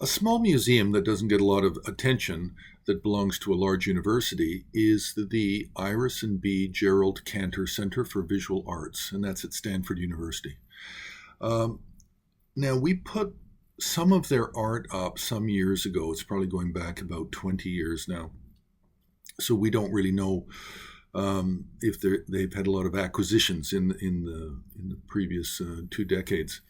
A small museum that doesn't get a lot of attention that belongs to a large university is the Iris and B. Gerald Cantor Center for Visual Arts, and that's at Stanford University. Um, Now, we put some of their art up some years ago. It's probably going back about 20 years now. So we don't really know if they've had a lot of acquisitions in the previous 2 decades.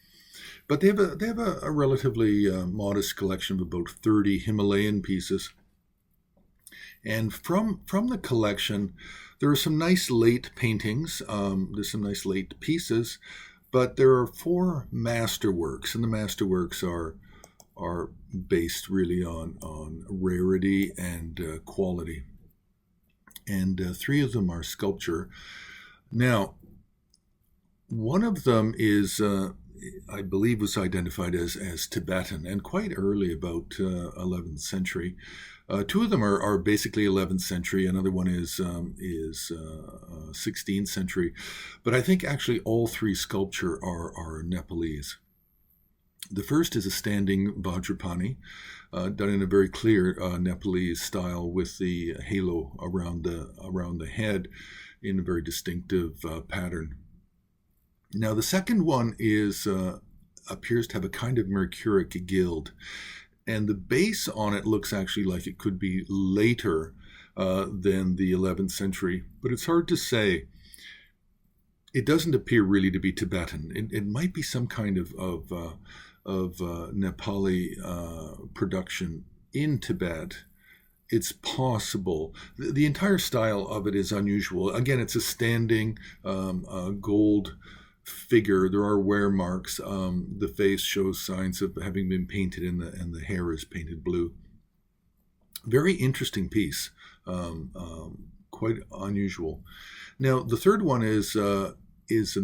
But they have a relatively modest collection of about 30 Himalayan pieces. And from the collection, there are some nice late paintings. There's some nice late pieces, but there are four masterworks, and the masterworks are based really on rarity and quality. And three of them are sculpture. Now, one of them is, I believe, was identified as Tibetan, and quite early, about 11th century. Two of them are basically 11th century. Another one is 16th century, but I think actually all three sculpture are Nepalese. The first is a standing Vajrapani, done in a very clear Nepalese style with the halo around the head in a very distinctive pattern. Now the second one is appears to have a kind of mercuric gild, and the base on it looks actually like it could be later than the 11th century, but it's hard to say. It doesn't appear really to be Tibetan. It might be some kind of Nepali production in Tibet. It's possible. The entire style of it is unusual. Again, it's a standing gold figure. There are wear marks. The face shows signs of having been painted, and the hair is painted blue. Very interesting piece. Quite unusual. Now, the third one is an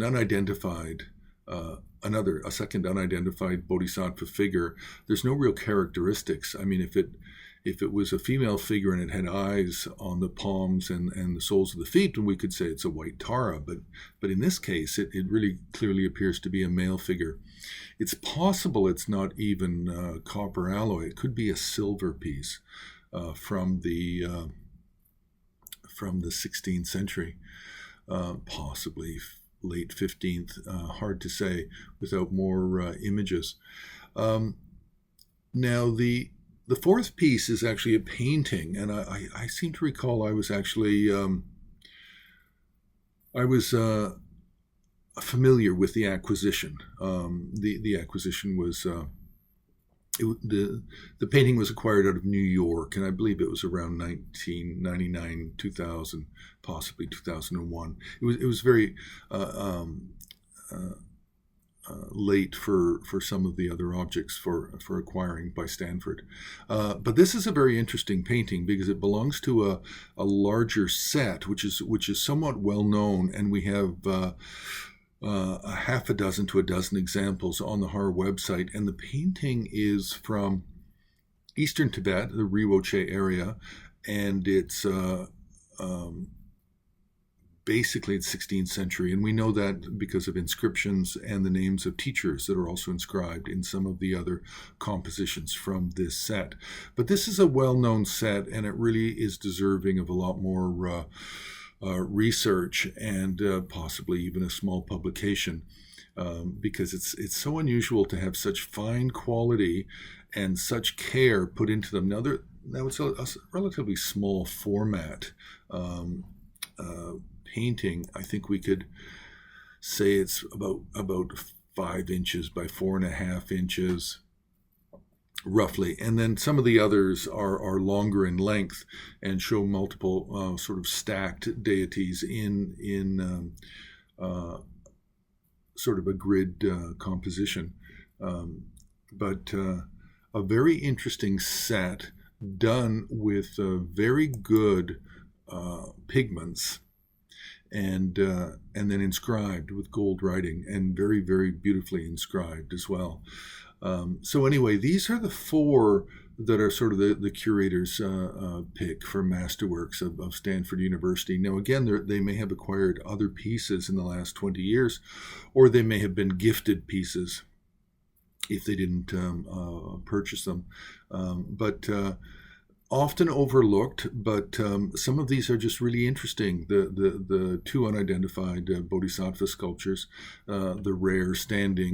unidentified, a second unidentified bodhisattva figure. There's no real characteristics. I mean, if it was a female figure and it had eyes on the palms and the soles of the feet, then we could say it's a white Tara. But in this case, it really clearly appears to be a male figure. It's possible it's not even copper alloy. It could be a silver piece from the 16th century, possibly late 15th. Hard to say without more images. Now the fourth piece is actually a painting, and I seem to recall I was actually I was familiar with the acquisition. The acquisition was the painting was acquired out of New York, and I believe it was around 1999, 2000, possibly 2001. It was very late for some of the other objects for acquiring by Stanford. But this is a very interesting painting because it belongs to a larger set, which is somewhat well known, and we have a half a dozen to a dozen examples on the Har website. And the painting is from eastern Tibet, the Rinpoche area, and it's basically it's 16th century, and we know that because of inscriptions and the names of teachers that are also inscribed in some of the other compositions from this set. But this is a well-known set, and it really is deserving of a lot more research and possibly even a small publication, because it's so unusual to have such fine quality and such care put into them. Now it's a relatively small format painting. I think we could say it's about 5 inches by 4.5 inches, roughly. And then some of the others are longer in length and show multiple sort of stacked deities in sort of a grid composition. But a very interesting set done with very good pigments, and then inscribed with gold writing, and very, very beautifully inscribed as well. So anyway, these are the four that are sort of the curator's pick for Masterworks of Stanford University. Now again, they may have acquired other pieces in the last 20 years, or they may have been gifted pieces. if they didn't purchase them. But often overlooked, but some of these are just really interesting. The two unidentified bodhisattva sculptures, the rare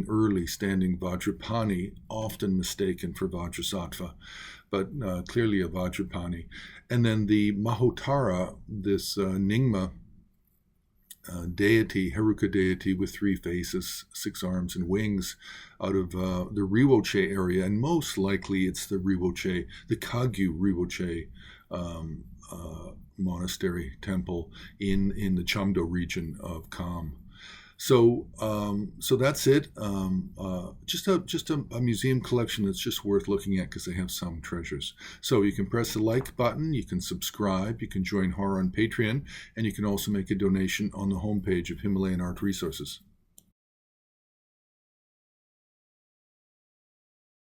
early standing Vajrapani, often mistaken for Vajrasattva, but clearly a Vajrapani. And then the Mahotara, this Nyingma deity, Heruka deity with 3 faces, 6 arms and wings, out of the Riwoche area, and most likely it's the Riwoche, the Kagyu Riwoche monastery temple in the Chamdo region of Kham. So that's it. Just a museum collection that's just worth looking at because they have some treasures. So you can press the like button, you can subscribe, you can join Horror on Patreon, and you can also make a donation on the homepage of Himalayan Art Resources.